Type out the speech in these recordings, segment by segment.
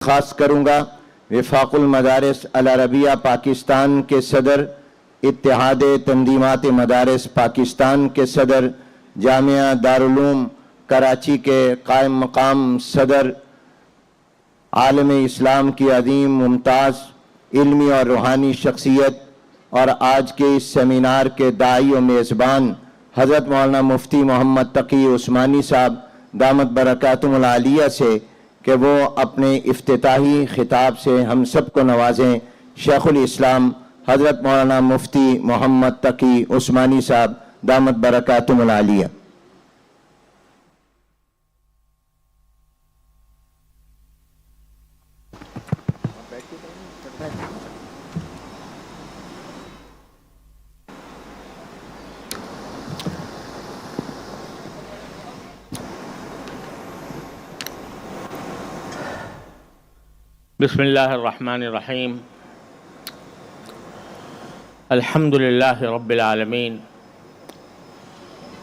خاص کروں گا وفاق المدارس العربیہ پاکستان کے صدر، اتحاد تنظیمات مدارس پاکستان کے صدر، جامعہ دارالعلوم کراچی کے قائم مقام صدر، عالم اسلام کی عظیم ممتاز علمی اور روحانی شخصیت اور آج کے اس سیمینار کے داعی و میزبان حضرت مولانا مفتی محمد تقی عثمانی صاحب دامت برکاتہم العالیہ سے کہ وہ اپنے افتتاحی خطاب سے ہم سب کو نوازیں۔ شیخ الاسلام حضرت مولانا مفتی محمد تقی عثمانی صاحب دامت برکاتہم العالیہ۔ بسم اللہ الرحمن الرحیم۔ الحمد للہ رب العالمین،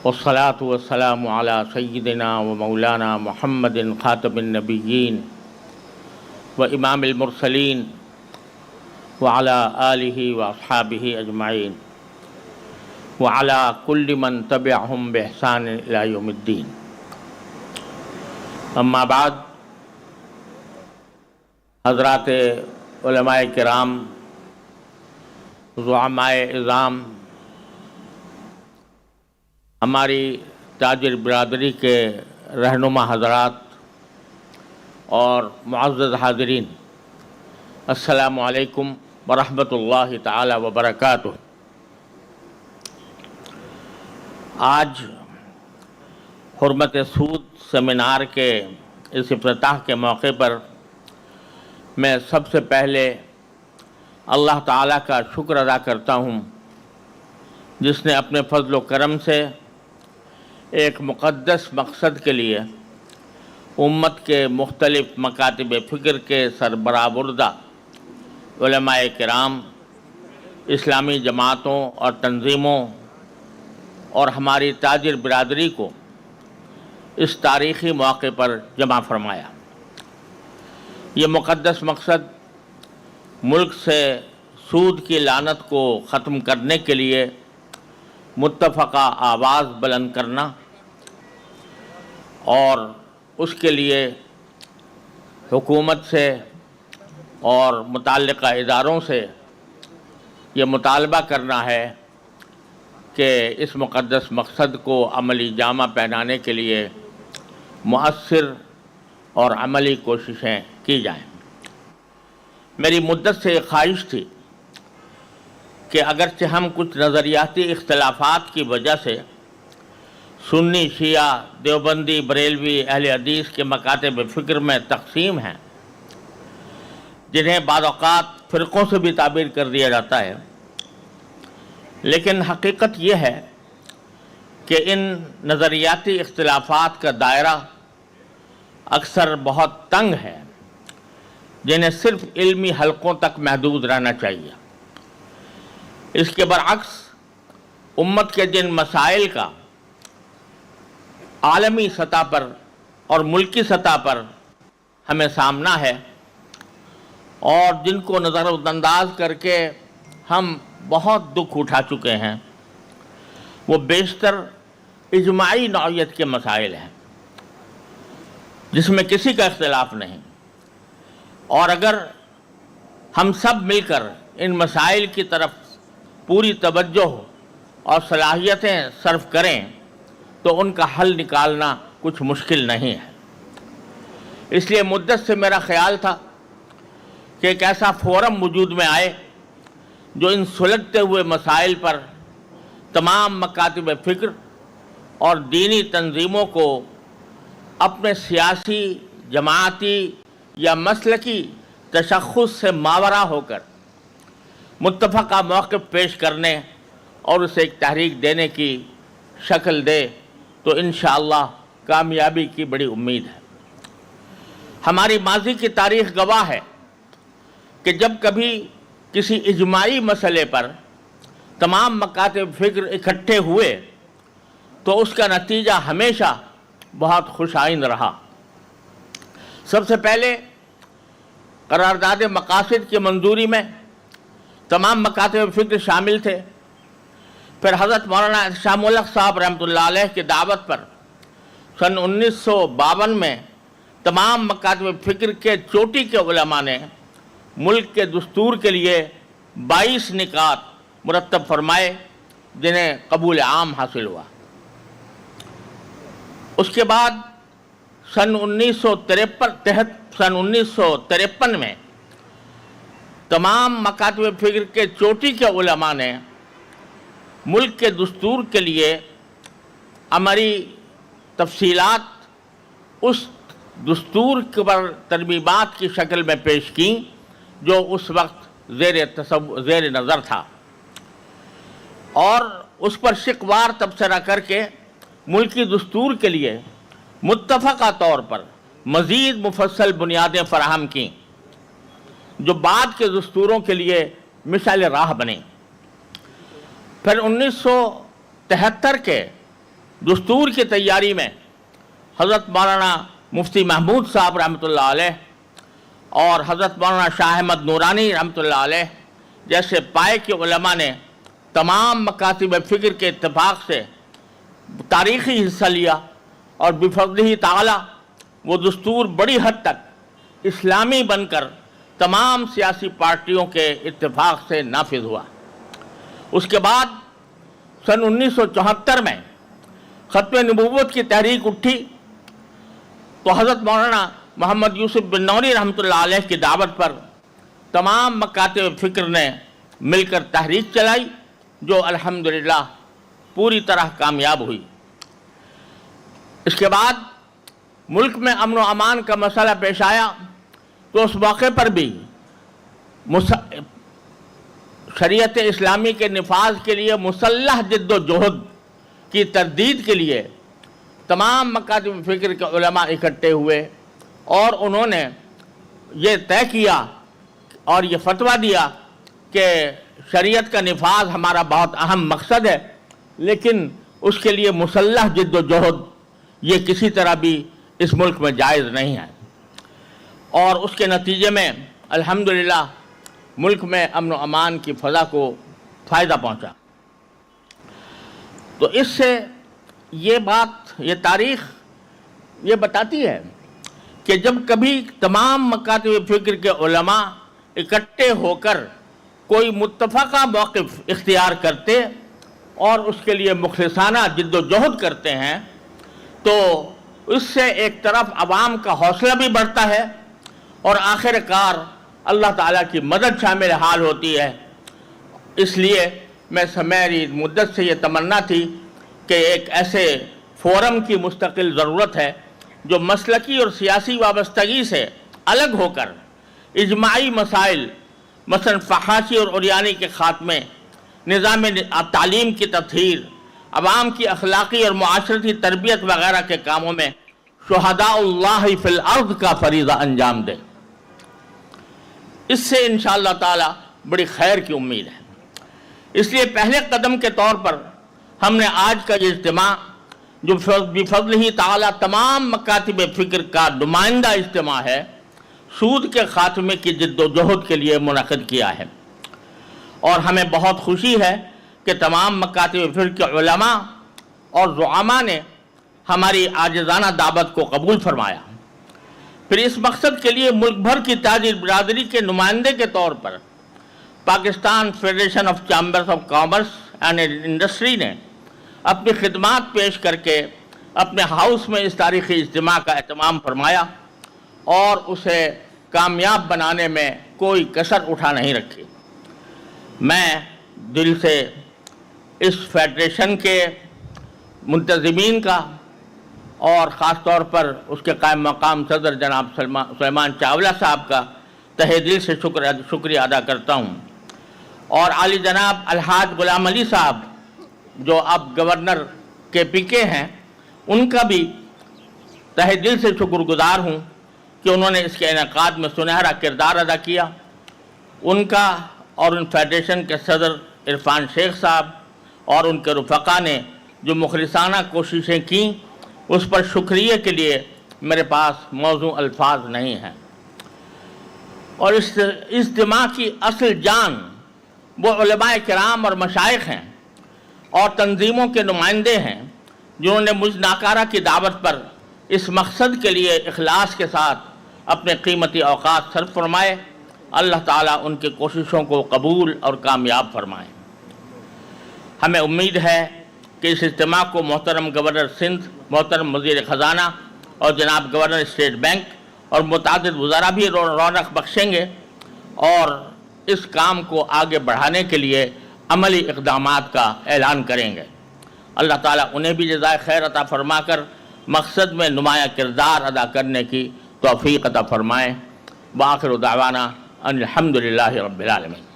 والصلاة والسلام علی سیدنا و مولانا محمد خاتم النبیین و امام المرسلین وعلی آلہ و اصحابہ اجمعین وعلی کل من تبعہم بإحسان الی یوم الدین۔ اما بعد، حضرات علماء کرام، زعماء اعظام، ہماری تاجر برادری کے رہنما حضرات اور معزز حاضرین، السلام علیکم ورحمۃ اللہ تعالی وبرکاتہ۔ آج حرمت سود سیمینار کے اس افتتاح کے موقع پر میں سب سے پہلے اللہ تعالیٰ کا شکر ادا کرتا ہوں، جس نے اپنے فضل و کرم سے ایک مقدس مقصد کے لیے امت کے مختلف مکاتب فکر کے سربراہ علماء کرام، اسلامی جماعتوں اور تنظیموں اور ہماری تاجر برادری کو اس تاریخی موقع پر جمع فرمایا۔ یہ مقدس مقصد ملک سے سود کی لعنت کو ختم کرنے کے لیے متفقہ آواز بلند کرنا اور اس کے لیے حکومت سے اور متعلقہ اداروں سے یہ مطالبہ کرنا ہے کہ اس مقدس مقصد کو عملی جامہ پہنانے کے لیے مؤثر اور عملی کوششیں کی جائیں۔ میری مدت سے ایک خواہش تھی کہ اگرچہ ہم کچھ نظریاتی اختلافات کی وجہ سے سنی، شیعہ، دیوبندی، بریلوی، اہل حدیث کے مکاتب فکر میں تقسیم ہیں، جنہیں بعض اوقات فرقوں سے بھی تعبیر کر دیا جاتا ہے، لیکن حقیقت یہ ہے کہ ان نظریاتی اختلافات کا دائرہ اکثر بہت تنگ ہے، جنہیں صرف علمی حلقوں تک محدود رہنا چاہیے۔ اس کے برعکس امت کے جن مسائل کا عالمی سطح پر اور ملکی سطح پر ہمیں سامنا ہے اور جن کو نظر انداز کر کے ہم بہت دکھ اٹھا چکے ہیں، وہ بیشتر اجماعی نوعیت کے مسائل ہیں جس میں کسی کا اختلاف نہیں، اور اگر ہم سب مل کر ان مسائل کی طرف پوری توجہ اور صلاحیتیں صرف کریں تو ان کا حل نکالنا کچھ مشکل نہیں ہے۔ اس لیے مدت سے میرا خیال تھا کہ ایک ایسا فورم وجود میں آئے جو ان سلگتے ہوئے مسائل پر تمام مکاتب فکر اور دینی تنظیموں کو اپنے سیاسی، جماعتی یا مسلکی تشخص سے ماورا ہو کر متفقہ موقف پیش کرنے اور اسے ایک تحریک دینے کی شکل دے تو انشاءاللہ کامیابی کی بڑی امید ہے۔ ہماری ماضی کی تاریخ گواہ ہے کہ جب کبھی کسی اجماعی مسئلے پر تمام مکاتب فکر اکٹھے ہوئے تو اس کا نتیجہ ہمیشہ بہت خوش آئند رہا۔ سب سے پہلے قرارداد مقاصد کی منظوری میں تمام مکاتب فکر شامل تھے۔ پھر حضرت مولانا شاہ ملک صاحب رحمۃ اللہ علیہ کی دعوت پر سن 1952 میں تمام مکاتب فکر کے چوٹی کے علماء نے ملک کے دستور کے لیے 22 نکات مرتب فرمائے، جنہیں قبول عام حاصل ہوا۔ اس کے بعد سن 1953 میں تمام مکاتب فکر کے چوٹی کے علماء نے ملک کے دستور کے لیے عملی تفصیلات اس دستور پر ترمیمات کی شکل میں پیش کیں جو اس وقت زیر نظر تھا، اور اس پر شقوار تبصرہ کر کے ملکی دستور کے لیے متفقہ طور پر مزید مفصل بنیادیں فراہم کیں جو بعد کے دستوروں کے لیے مثال راہ بنے۔ پھر 1973 کے دستور کی تیاری میں حضرت مولانا مفتی محمود صاحب رحمۃ اللہ علیہ اور حضرت مولانا شاہ احمد نورانی رحمۃ اللہ علیہ جیسے پائے کے علماء نے تمام مکاتب فکر کے اتفاق سے تاریخی حصہ لیا، اور بفضلہ تعالی وہ دستور بڑی حد تک اسلامی بن کر تمام سیاسی پارٹیوں کے اتفاق سے نافذ ہوا۔ اس کے بعد سن 1974 میں ختم نبوت کی تحریک اٹھی تو حضرت مولانا محمد یوسف بن نوری رحمۃ اللہ علیہ کی دعوت پر تمام مکاتب فکر نے مل کر تحریک چلائی، جو الحمدللہ پوری طرح کامیاب ہوئی۔ اس کے بعد ملک میں امن و امان کا مسئلہ پیش آیا تو اس موقع پر بھی شریعت اسلامی کے نفاذ کے لیے مسلح جد و جہد کی تردید کے لیے تمام مکاتب فکر کے علماء اکٹھے ہوئے، اور انہوں نے یہ طے کیا اور یہ فتویٰ دیا کہ شریعت کا نفاذ ہمارا بہت اہم مقصد ہے، لیکن اس کے لیے مسلح جد و جہد یہ کسی طرح بھی اس ملک میں جائز نہیں ہے۔ اور اس کے نتیجے میں الحمدللہ ملک میں امن و امان کی فضا کو فائدہ پہنچا۔ تو اس سے یہ تاریخ یہ بتاتی ہے کہ جب کبھی تمام مکاتب فکر کے علماء اکٹھے ہو کر کوئی متفقہ موقف اختیار کرتے اور اس کے لیے مخلصانہ جد و جہد کرتے ہیں تو اس سے ایک طرف عوام کا حوصلہ بھی بڑھتا ہے اور آخر کار اللہ تعالیٰ کی مدد شامل حال ہوتی ہے۔ اس لیے میری مدت سے یہ تمنا تھی کہ ایک ایسے فورم کی مستقل ضرورت ہے جو مسلکی اور سیاسی وابستگی سے الگ ہو کر اجماعی مسائل مثلا فحاشی اور عریانی کے خاتمے، نظام تعلیم کی تطہیر، عوام کی اخلاقی اور معاشرتی تربیت وغیرہ کے کاموں میں شہداء اللہ فی الارض کا فریضہ انجام دے۔ اس سے انشاءاللہ تعالی بڑی خیر کی امید ہے۔ اس لیے پہلے قدم کے طور پر ہم نے آج کا یہ اجتماع جو بفضلہ تعالی تمام مکاتب فکر کا نمائندہ اجتماع ہے، سود کے خاتمے کی جد و جہد کے لیے منعقد کیا ہے، اور ہمیں بہت خوشی ہے کہ تمام مکاتب فکر کے علماء اور زعماء نے ہماری عاجزانہ دعوت کو قبول فرمایا۔ پھر اس مقصد کے لیے ملک بھر کی تاجر برادری کے نمائندے کے طور پر Pakistan federation of chambers of commerce and industry نے اپنی خدمات پیش کر کے اپنے ہاؤس میں اس تاریخی اجتماع کا اہتمام فرمایا اور اسے کامیاب بنانے میں کوئی کسر اٹھا نہیں رکھی۔ میں دل سے اس فیڈریشن کے منتظمین کا اور خاص طور پر اس کے قائم مقام صدر جناب سلیمان چاولہ صاحب کا تہہ دل سے شکریہ ادا کرتا ہوں، اور عالی جناب الحاج غلام علی صاحب جو اب گورنر KPK ہیں، ان کا بھی تہہ دل سے شکر گزار ہوں کہ انہوں نے اس کے انعقاد میں سنہرا کردار ادا کیا۔ ان کا اور ان فیڈریشن کے صدر عرفان شیخ صاحب اور ان کے رفقا نے جو مخلصانہ کوششیں کیں، اس پر شکریہ کے لیے میرے پاس موزوں الفاظ نہیں ہیں۔ اور اس اجتماع کی اصل جان وہ علماء کرام اور مشائخ ہیں اور تنظیموں کے نمائندے ہیں جنہوں نے مجھ ناکارہ کی دعوت پر اس مقصد کے لیے اخلاص کے ساتھ اپنے قیمتی اوقات صرف فرمائے۔ اللہ تعالیٰ ان کی کوششوں کو قبول اور کامیاب فرمائے۔ ہمیں امید ہے کہ اس اجتماع کو محترم گورنر سندھ، محترم وزیر خزانہ اور جناب گورنر اسٹیٹ بینک اور متعدد وزراء بھی رونق بخشیں گے اور اس کام کو آگے بڑھانے کے لیے عملی اقدامات کا اعلان کریں گے۔ اللہ تعالیٰ انہیں بھی جزائے خیر عطا فرما کر مقصد میں نمایاں کردار ادا کرنے کی توفیق عطا فرمائیں۔ وآخر دعوانا ان الحمدللہ رب العالمین۔